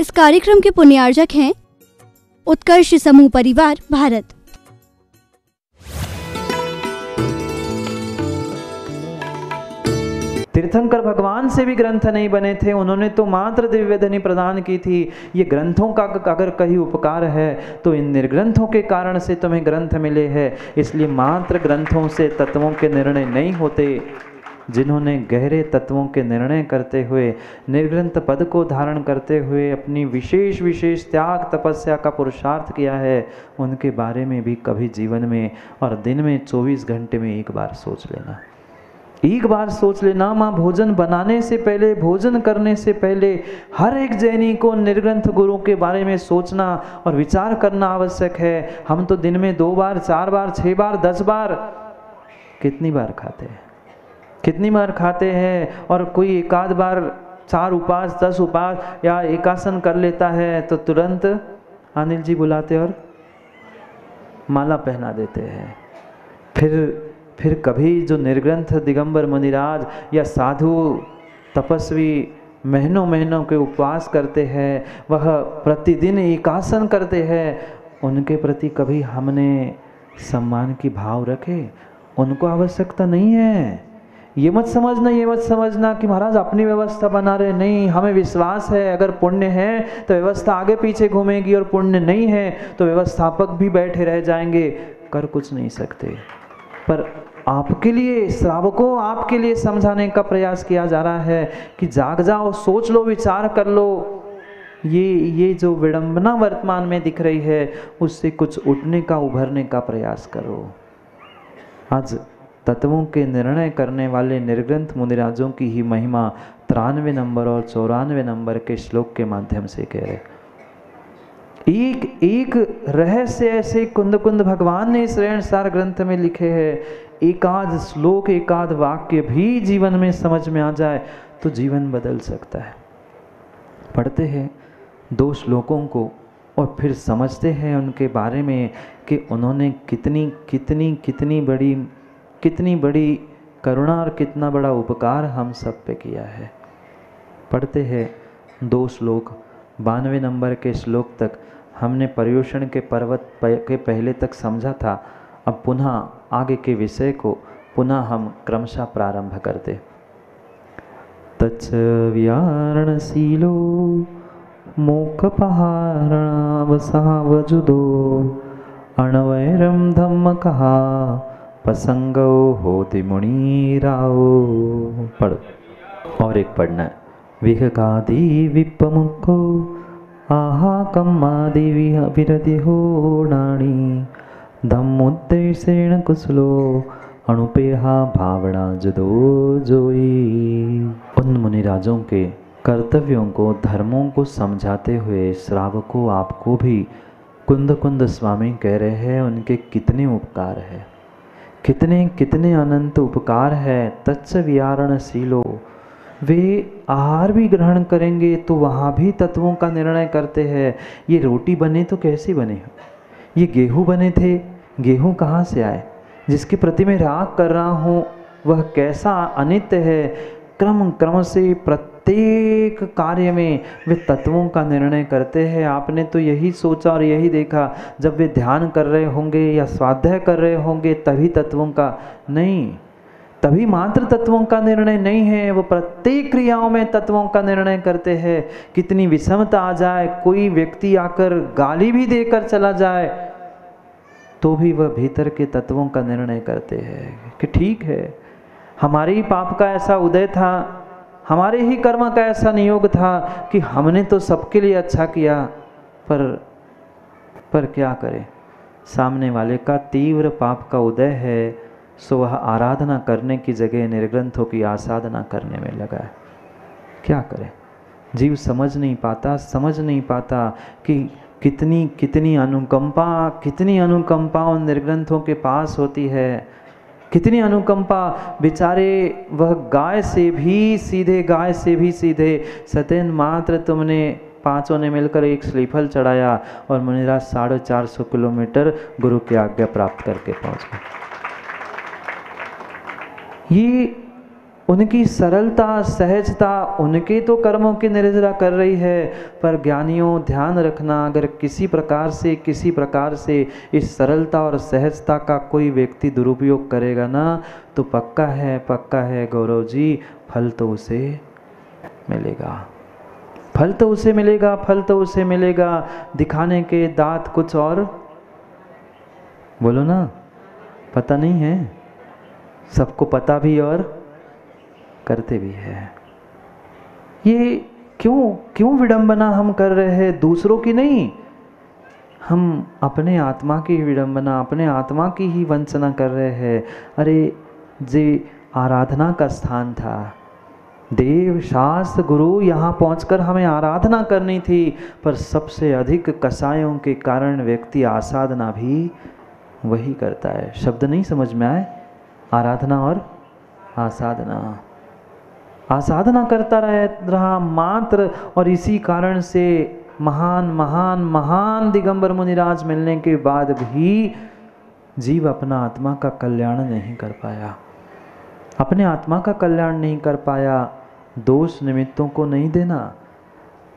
इस कार्यक्रम के पुण्यार्जक हैं उत्कर्ष समूह परिवार भारत। तीर्थंकर भगवान से भी ग्रंथ नहीं बने थे, उन्होंने तो मात्र दिव्यधनी प्रदान की थी। ये ग्रंथों का अगर कहीं उपकार है तो इन निर्ग्रंथों के कारण से तुम्हें ग्रंथ मिले हैं। इसलिए मात्र ग्रंथों से तत्वों के निर्णय नहीं होते। जिन्होंने गहरे तत्वों के निर्णय करते हुए निर्ग्रंथ पद को धारण करते हुए अपनी विशेष विशेष त्याग तपस्या का पुरुषार्थ किया है, उनके बारे में भी कभी जीवन में और दिन में 24 घंटे में एक बार सोच लेना। एक बार सोच लेना। माँ भोजन बनाने से पहले, भोजन करने से पहले हर एक जैनी को निर्ग्रंथ गुरु के बारे में सोचना और विचार करना आवश्यक है। हम तो दिन में 2 बार, 4 बार, 6 बार, 10 बार, कितनी बार खाते हैं, कितनी बार खाते हैं। और कोई एक आध बार 4 उपवास, 10 उपवास या एकासन कर लेता है तो तुरंत अनिल जी बुलाते और माला पहना देते हैं। फिर कभी जो निर्ग्रंथ दिगंबर मुनिराज या साधु तपस्वी महीनों महीनों के उपवास करते हैं, वह प्रतिदिन एकासन करते हैं, उनके प्रति कभी हमने सम्मान की भाव रखे? उनको आवश्यकता नहीं है। ये मत समझना कि महाराज अपनी व्यवस्था बना रहे। नहीं, हमें विश्वास है अगर पुण्य है तो व्यवस्था आगे पीछे घूमेगी और पुण्य नहीं है तो व्यवस्थापक भी बैठे रह जाएंगे, कर कुछ नहीं सकते। पर आपके लिए, श्रावकों, आपके लिए समझाने का प्रयास किया जा रहा है कि जाग जाओ, सोच लो, विचार कर लो। ये जो विडंबना वर्तमान में दिख रही है उससे कुछ उठने का, उभरने का प्रयास करो। आज तत्वों के निर्णय करने वाले निर्ग्रंथ मुनिराजों की ही महिमा 93 नंबर और 94 नंबर के श्लोक के माध्यम से कह रहे। एक एक रहस्य ऐसे कुंद कुंद भगवान ने इस रेणसार ग्रंथ में लिखे हैं। एकाध श्लोक, एकाध वाक्य भी जीवन में समझ में आ जाए तो जीवन बदल सकता है। पढ़ते हैं 2 श्लोकों को और फिर समझते हैं उनके बारे में कि उन्होंने कितनी बड़ी करुणा और कितना बड़ा उपकार हम सब पे किया है। पढ़ते हैं 2 श्लोक। 92 नंबर के श्लोक तक हमने पर्युषण के पर्वत के पहले तक समझा था। अब पुनः आगे के विषय को पुनः हम क्रमशः प्रारंभ करते। तच्च व्यारणशीलो मोक्षपहारणावसावजुदो अणवैरम धम्म कहा पसंगो होति मुनिराओ। पढ़ो और एक पढ़ना है। विहकादि विपमुखो आहा कम्मादि विरति होणाणी धम्मोद्देशेण कुशलो अणुपेहा भावना जुदो जोई। उन मुनिराजों के कर्तव्यों को, धर्मों को समझाते हुए श्रावकों, आपको भी कुंद कुंद स्वामी कह रहे हैं उनके कितने उपकार है, कितने अनंत उपकार है। तच्च वियारणशीलो, वे आहार भी ग्रहण करेंगे तो वहाँ भी तत्वों का निर्णय करते हैं। ये रोटी बने तो कैसी बने, ये गेहूँ बने थे, गेहूँ कहाँ से आए, जिसके प्रति मैं राग कर रहा हूँ वह कैसा अनित्य है। क्रम से प्रत्येक कार्य में वे तत्वों का निर्णय करते हैं। आपने तो यही सोचा और यही देखा, जब वे ध्यान कर रहे होंगे या स्वाध्याय कर रहे होंगे तभी तत्वों का नहीं, तभी मात्र तत्वों का निर्णय नहीं है, वो प्रत्येक क्रियाओं में तत्वों का निर्णय करते हैं। कितनी विषमता आ जाए, कोई व्यक्ति आकर गाली भी देकर चला जाए तो भी वह भीतर के तत्वों का निर्णय करते हैं कि ठीक है, हमारे ही पाप का ऐसा उदय था, हमारे ही कर्म का ऐसा नियोग था कि हमने तो सबके लिए अच्छा किया, पर क्या करें, सामने वाले का तीव्र पाप का उदय है, सो वह आराधना करने की जगह निर्ग्रंथों की आसाधना करने में लगा है। क्या करें, जीव समझ नहीं पाता कि कितनी अनुकंपा उन निर्ग्रंथों के पास होती है। कितनी अनुकंपा, बेचारे वह गाय से भी सीधे सतेन मात्र तुमने 5 ने मिलकर एक श्रीफल चढ़ाया और मुनिराज 450 किलोमीटर गुरु की आज्ञा प्राप्त करके पहुंच गए। ये उनकी सरलता सहजता उनके तो कर्मों की निर्जरा कर रही है, पर ज्ञानियों ध्यान रखना, अगर किसी प्रकार से इस सरलता और सहजता का कोई व्यक्ति दुरुपयोग करेगा ना, तो पक्का है गौरव जी, फल तो उसे मिलेगा, फल तो उसे मिलेगा। दिखाने के दांत कुछ और, बोलो ना, पता नहीं है, सबको पता भी और करते भी है। ये क्यों विडंबना हम कर रहे हैं? दूसरों की नहीं, हम अपने आत्मा की विडंबना, अपने आत्मा की ही वंचना कर रहे हैं। अरे जे आराधना का स्थान था, देव शास्त्र गुरु यहाँ पहुंचकर हमें आराधना करनी थी, पर सबसे अधिक कसायों के कारण व्यक्ति आसाधना भी वही करता है। शब्द नहीं समझ में आए? आराधना और आसाधना करता रहा मात्र, और इसी कारण से महान दिगंबर मुनिराज मिलने के बाद भी जीव अपना आत्मा का कल्याण नहीं कर पाया, अपने आत्मा का कल्याण नहीं कर पाया। दोष निमित्तों को नहीं देना,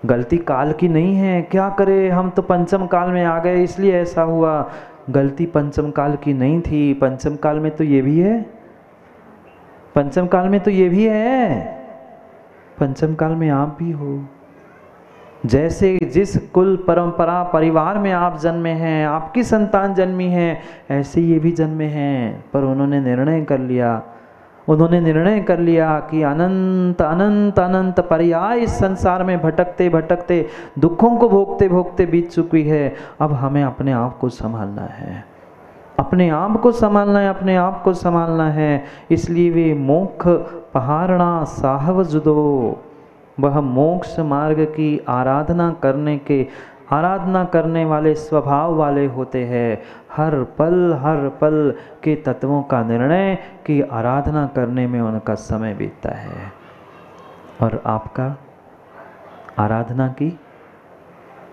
गलती काल की नहीं है, क्या करे, हम तो पंचम काल में आ गए इसलिए ऐसा हुआ। गलती पंचम काल की नहीं थी, पंचम काल में तो ये भी है, पंचम काल में तो ये भी है, पंचम काल में आप भी हो। जैसे जिस कुल परंपरा परिवार में आप जन्मे हैं, आपकी संतान जन्मी है, ऐसे ये भी जन्मे हैं, पर उन्होंने निर्णय कर लिया कि अनंत अनंत अनंत पर्याय इस संसार में भटकते भटकते दुखों को भोगते भोगते बीत चुकी है। अब हमें अपने आप को संभालना है, अपने आप को संभालना है। इसलिए वे मोक्ष पहारणा साहव जुदो, वह मोक्ष मार्ग की आराधना करने वाले स्वभाव वाले होते हैं। हर पल के तत्वों का निर्णय की आराधना करने में उनका समय बीतता है। और आपका आराधना की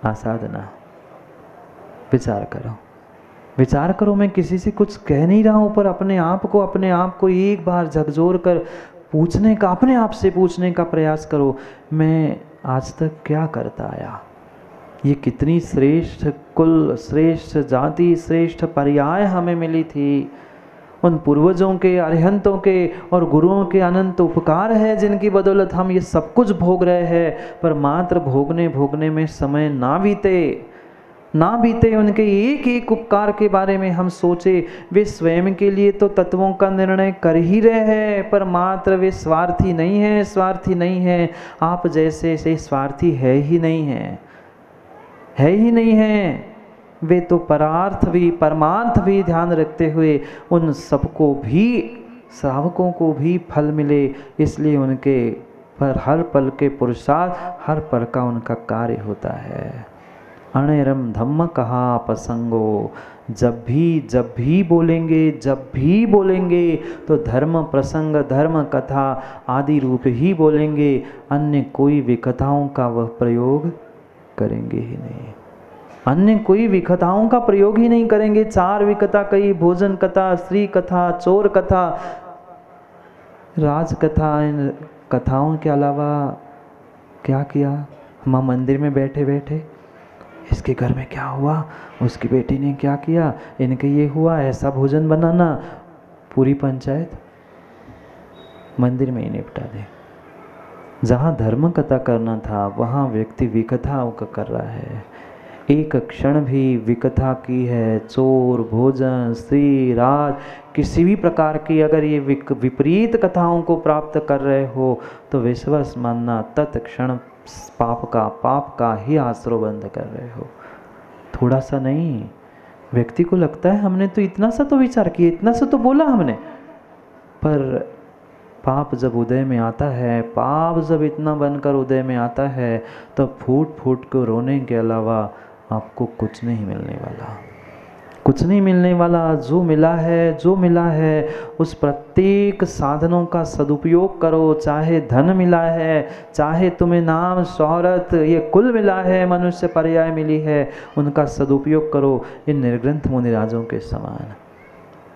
आसाधना, विचार करो। मैं किसी से कुछ कह नहीं रहा हूँ, पर अपने आप को एक बार झकझोर कर अपने आप से पूछने का प्रयास करो, मैं आज तक क्या करता आया? ये कितनी श्रेष्ठ कुल, श्रेष्ठ जाति, श्रेष्ठ पर्याय हमें मिली थी। उन पूर्वजों के, अरिहंतों के और गुरुओं के अनंत उपकार है, जिनकी बदौलत हम ये सब कुछ भोग रहे हैं। पर मात्र भोगने में समय ना बीते उनके एक एक उपकार के बारे में हम सोचे। वे स्वयं के लिए तो तत्वों का निर्णय कर ही रहे हैं, पर मात्र वे स्वार्थी नहीं है। आप जैसे से स्वार्थी है ही नहीं है। वे तो परार्थ भी परमार्थ भी ध्यान रखते हुए उन सबको भी, श्रावकों को भी फल मिले, इसलिए उनके पर हर पल के पुरुषार्थ, हर पल का उनका कार्य होता है। अणेरम धम्म कहा प्रसंगो, जब भी बोलेंगे तो धर्म प्रसंग, धर्म कथा आदि रूप ही बोलेंगे, अन्य कोई विकथाओं का वह प्रयोग करेंगे ही नहीं, अन्य कोई विकथाओं का प्रयोग ही नहीं करेंगे। 4 विकथा कही, भोजन कथा, स्त्री कथा, चोर कथा, राज कथा। इन कथाओं के अलावा क्या किया? हम मंदिर में बैठे इसके घर में क्या हुआ, उसकी बेटी ने क्या किया, इनके ये हुआ, ऐसा भोजन बनाना, पूरी पंचायत मंदिर में ही निपटा दे। जहाँ धर्म कथा करना था वहाँ व्यक्ति विकथा कर रहा है। एक क्षण भी विकथा की है, चोर, भोजन, स्त्री, राज, किसी भी प्रकार की अगर ये विपरीत कथाओं को प्राप्त कर रहे हो तो विश्वास मानना तत्क्षण पाप का ही आश्रय बंद कर रहे हो। थोड़ा सा नहीं, व्यक्ति को लगता है हमने तो इतना सा तो विचार किया, इतना सा तो बोला हमने, पर पाप जब उदय में आता है, पाप जब इतना बनकर उदय में आता है, तो फूट को रोने के अलावा आपको कुछ नहीं मिलने वाला। जो मिला है उस प्रत्येक साधनों का सदुपयोग करो। चाहे धन मिला है, चाहे तुम्हें नाम शोहरत, ये कुल मिला है, मनुष्य पर्याय मिली है, उनका सदुपयोग करो इन निर्ग्रंथ मुनिराजों के समान।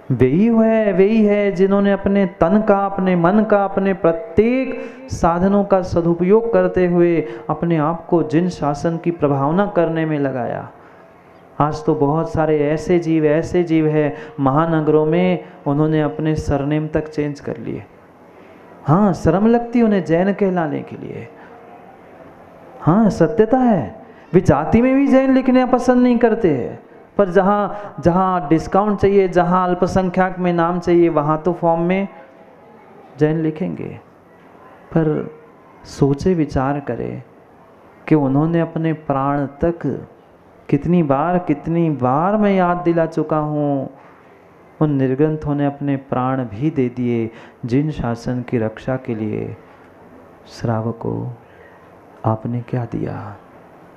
वही है जिन्होंने अपने तन का, अपने मन का, अपने प्रत्येक साधनों का सदुपयोग करते हुए अपने आप को जिन शासन की प्रभावना करने में लगाया। आज तो बहुत सारे ऐसे जीव है महानगरों में, उन्होंने अपने सरनेम तक चेंज कर लिए। हाँ, शर्म लगती उन्हें जैन कहलाने के लिए। हाँ, सत्यता है, वे जाति में भी जैन लिखने पसंद नहीं करते हैं, पर जहाँ डिस्काउंट चाहिए, जहाँ अल्पसंख्यक में नाम चाहिए, वहाँ तो फॉर्म में जैन लिखेंगे। पर सोचे विचार करें कि उन्होंने अपने प्राण तक कितनी बार मैं याद दिला चुका हूँ, उन निर्ग्रंथों ने अपने प्राण भी दे दिए जिन शासन की रक्षा के लिए। श्रावकों, आपने क्या दिया?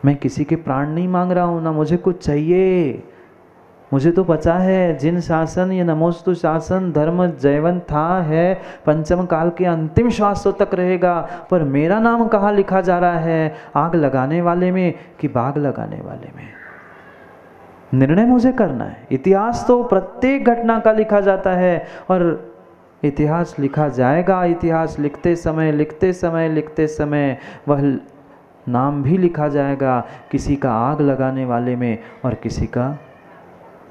मैं किसी के प्राण नहीं मांग रहा हूँ, ना मुझे कुछ चाहिए। मुझे तो पता है जिन शासन, ये नमोस्तु शासन धर्म जयवंत था, है, पंचम काल के अंतिम श्वासों तक रहेगा। पर मेरा नाम कहाँ लिखा जा रहा है? आग लगाने वाले में कि बाग लगाने वाले में? निर्णय मुझे करना है। इतिहास तो प्रत्येक घटना का लिखा जाता है और इतिहास लिखा जाएगा। इतिहास लिखते समय वह नाम भी लिखा जाएगा, किसी का आग लगाने वाले में और किसी का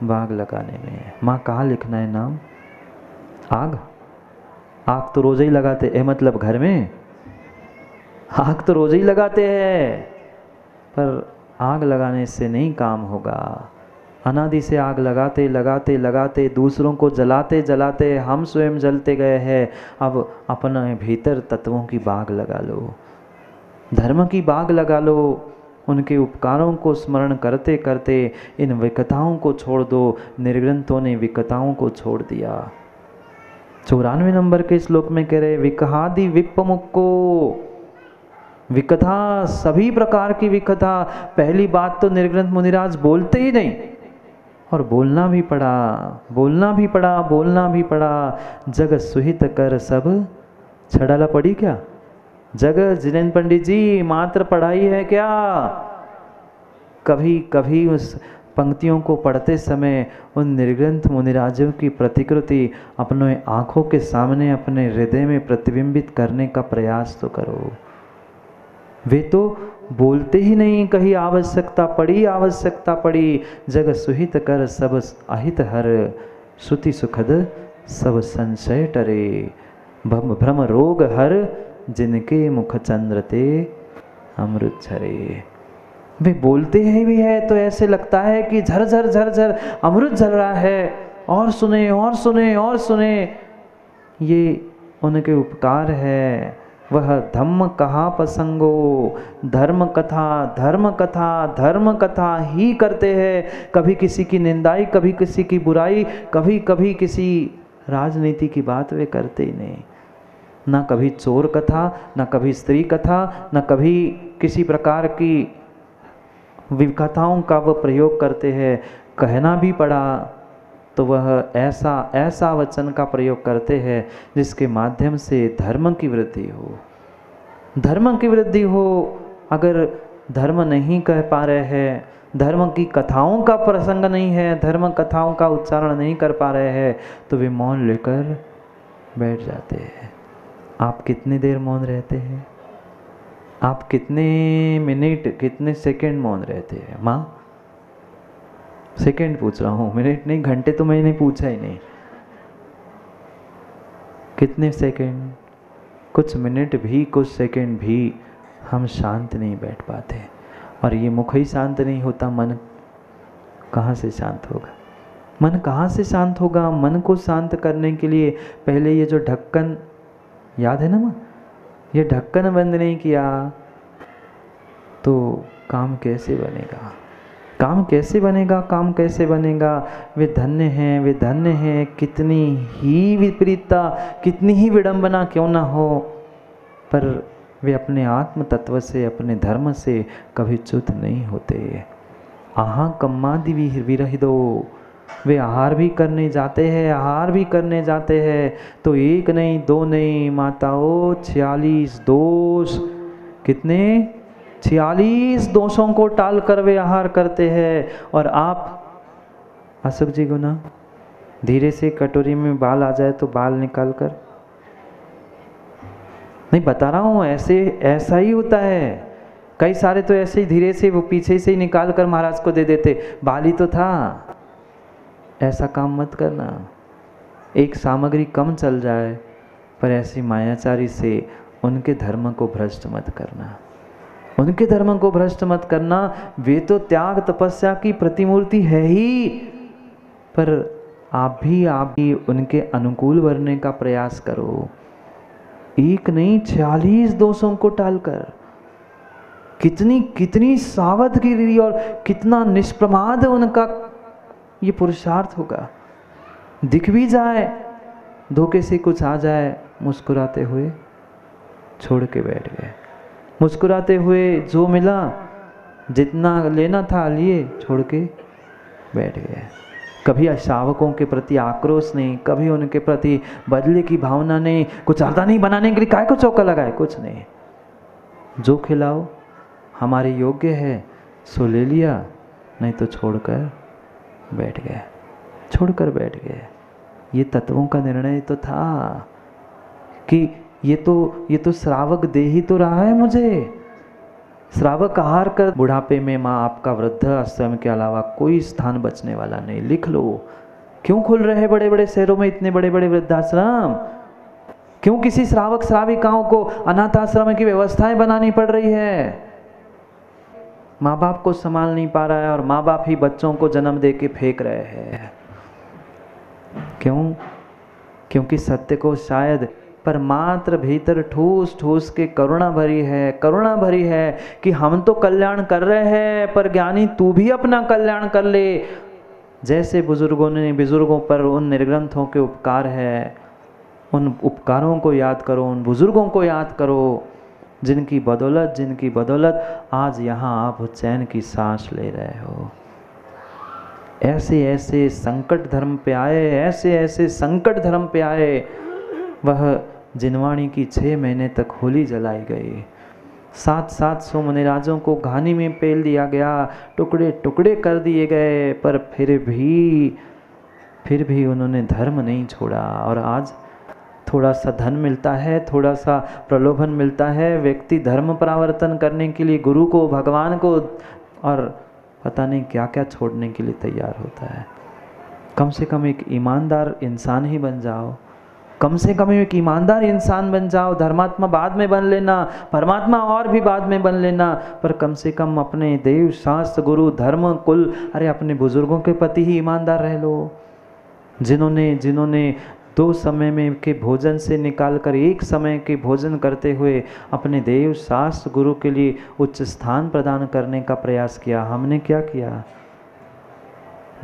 बाग लगाने में। माँ, कहाँ लिखना है नाम? आग तो रोज़ ही लगाते हैं, मतलब घर में आग तो रोज़ ही लगाते हैं, पर आग लगाने से नहीं काम होगा। अनादि से आग लगाते दूसरों को जलाते हम स्वयं जलते गए हैं। अब अपने भीतर तत्वों की बाग लगा लो, धर्म की बाग लगा लो। उनके उपकारों को स्मरण करते करते इन विकताओं को छोड़ दो। निर्ग्रंथों ने विकताओं को छोड़ दिया। 94 नंबर के श्लोक में कह रहे, विकहादि विपमुक्को, विकथा सभी प्रकार की विकथा। पहली बात तो निर्ग्रंथ मुनिराज बोलते ही नहीं, और बोलना भी पड़ा। जग सुहित कर सब छड़ाला पड़ी क्या? जग जिनेन्द्र पंडित जी, मात्र पढ़ाई है क्या? कभी उस पंक्तियों को पढ़ते समय उन निर्ग्रंथ मुनिराजों की प्रतिकृति अपने आँखों के सामने, अपने हृदय में प्रतिबिंबित करने का प्रयास तो करो। वे तो बोलते ही नहीं, कहीं आवश्यकता पड़ी। जग सुहित कर सब अहित हर, श्रुति सुखद सब संशय टरे। भ्रम रोग हर, जिनके मुख चंद्र ते अमृत झरे। वे बोलते ही भी है तो ऐसे लगता है कि झर अमृत झर रहा है, और सुने। ये उनके उपकार है। वह धम्म कहा प्रसंगो, धर्म कथा ही करते हैं। कभी किसी की निंदाई, कभी किसी की बुराई, कभी किसी राजनीति की बात वे करते ही नहीं। ना कभी चोर कथा, ना कभी स्त्री कथा, ना कभी किसी प्रकार की विकथाओं का वह प्रयोग करते हैं। कहना भी पड़ा तो वह ऐसा वचन का प्रयोग करते हैं जिसके माध्यम से धर्म की वृद्धि हो। अगर धर्म नहीं कह पा रहे हैं, धर्म की कथाओं का प्रसंग नहीं है, धर्म कथाओं का उच्चारण नहीं कर पा रहे हैं, तो वे मौन लेकर बैठ जाते हैं। आप कितनी देर मौन रहते हैं? आप कितने मिनट, कितने सेकंड मौन रहते हैं? माँ, सेकंड पूछ रहा हूँ, मिनट नहीं, घंटे तो मैंने पूछा ही नहीं। कितने सेकंड, कुछ मिनट भी, कुछ सेकंड भी हम शांत नहीं बैठ पाते। और ये मुख ही शांत नहीं होता, मन कहाँ से शांत होगा? मन को शांत करने के लिए पहले ये जो ढक्कन, याद है ना माँ, ये ढक्कन बंद नहीं किया तो काम कैसे बनेगा? वे धन्य हैं। कितनी ही विपरीतता, कितनी ही विडंबना क्यों ना हो, पर वे अपने आत्म तत्व से, अपने धर्म से कभी च्युत नहीं होते। आहा कम्मादि विरहिदो, वे आहार भी करने जाते हैं तो एक नहीं, दो नहीं माताओं, 46 दोष। कितने? 46 दोषों को टाल कर वे आहार करते हैं। और आप अशोक जी गुना धीरे से कटोरी में बाल आ जाए तो बाल निकाल कर, नहीं बता रहा हूँ, ऐसा ही होता है। कई सारे तो ऐसे ही धीरे से वो पीछे से ही निकाल कर महाराज को दे देते, बाल ही तो था। ऐसा काम मत करना। एक सामग्री कम चल जाए पर ऐसी मायाचारी से उनके धर्म को भ्रष्ट मत करना, उनके धर्म को भ्रष्ट मत करना। वे तो त्याग तपस्या की प्रतिमूर्ति है ही, पर आप भी उनके अनुकूल बनने का प्रयास करो। एक नहीं 46 दोषों को टालकर। कितनी सावधगिरी और कितना निष्प्रमाद उनका ये पुरुषार्थ होगा। दिख भी जाए, धोखे से कुछ आ जाए, मुस्कुराते हुए छोड़ के बैठ गए। मुस्कुराते हुए जो मिला, जितना लेना था लिए, छोड़ के बैठ गए। कभी शावकों के प्रति आक्रोश नहीं, कभी उनके प्रति बदले की भावना नहीं, कुछ अर्धा नहीं बनाने के लिए काय को चौका लगाए, कुछ नहीं। जो खिलाओ हमारे योग्य है सो ले लिया, नहीं तो छोड़कर बैठ गए, छोड़कर बैठ गए। ये तत्वों का निर्णय तो था कि ये तो श्रावक दे ही तो रहा है मुझे। श्रावक आहार कर बुढ़ापे में माँ आपका वृद्ध आश्रम के अलावा कोई स्थान बचने वाला नहीं। लिख लो। क्यों खुल रहे हैं बड़े बड़े शहरों में इतने बड़े बड़े वृद्धाश्रम? क्यों किसी श्रावक श्राविकाओं को अनाथ आश्रम की व्यवस्थाएं बनानी पड़ रही है? माँ बाप को संभाल नहीं पा रहा है और माँ बाप ही बच्चों को जन्म दे के फेंक रहे हैं। क्यों? क्योंकि सत्य को शायद पर मात्र भीतर ठूस ठूस के करुणा भरी है कि हम तो कल्याण कर रहे हैं, पर ज्ञानी तू भी अपना कल्याण कर ले। जैसे बुजुर्गों पर उन निर्ग्रंथों के उपकार है, उन उपकारों को याद करो, उन बुजुर्गों को याद करो, जिनकी बदौलत आज यहाँ आप चैन की सांस ले रहे हो। ऐसे संकट धर्म पे आए, ऐसे संकट धर्म पे आए। वह जिनवाणी की 6 महीने तक होली जलाई गई। 700 मुनिराजों को घानी में पेल दिया गया, टुकड़े टुकड़े कर दिए गए, पर फिर भी उन्होंने धर्म नहीं छोड़ा। और आज थोड़ा सा धन मिलता है, थोड़ा सा प्रलोभन मिलता है, व्यक्ति धर्म परावर्तन करने के लिए गुरु को, भगवान को और पता नहीं क्या क्या छोड़ने के लिए तैयार होता है। कम से कम एक ईमानदार इंसान ही बन जाओ, कम से कम एक ईमानदार इंसान बन जाओ। धर्मात्मा बाद में बन लेना, परमात्मा और भी बाद में बन लेना, पर कम से कम अपने देव, शास्त्र, गुरु, धर्म, कुल, अरे अपने बुजुर्गों के प्रति ही ईमानदार रह लो। जिन्होंने 2 समय में के भोजन से निकालकर 1 समय के भोजन करते हुए अपने देव, शास्त्र, गुरु के लिए उच्च स्थान प्रदान करने का प्रयास किया। हमने क्या किया?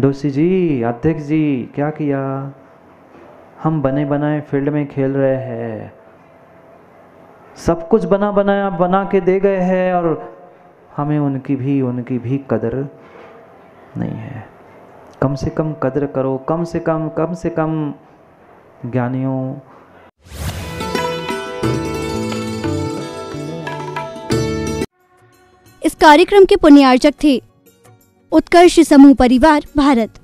दोषी जी, अध्यक्ष जी, क्या किया? हम बने बनाए फील्ड में खेल रहे हैं, सब कुछ बनाया बना के दे गए हैं और हमें उनकी भी कदर नहीं है। कम से कम कदर करो, कम से कम ज्ञानियों। इस कार्यक्रम के पुण्यार्चक थे उत्कर्ष समूह परिवार, भारत।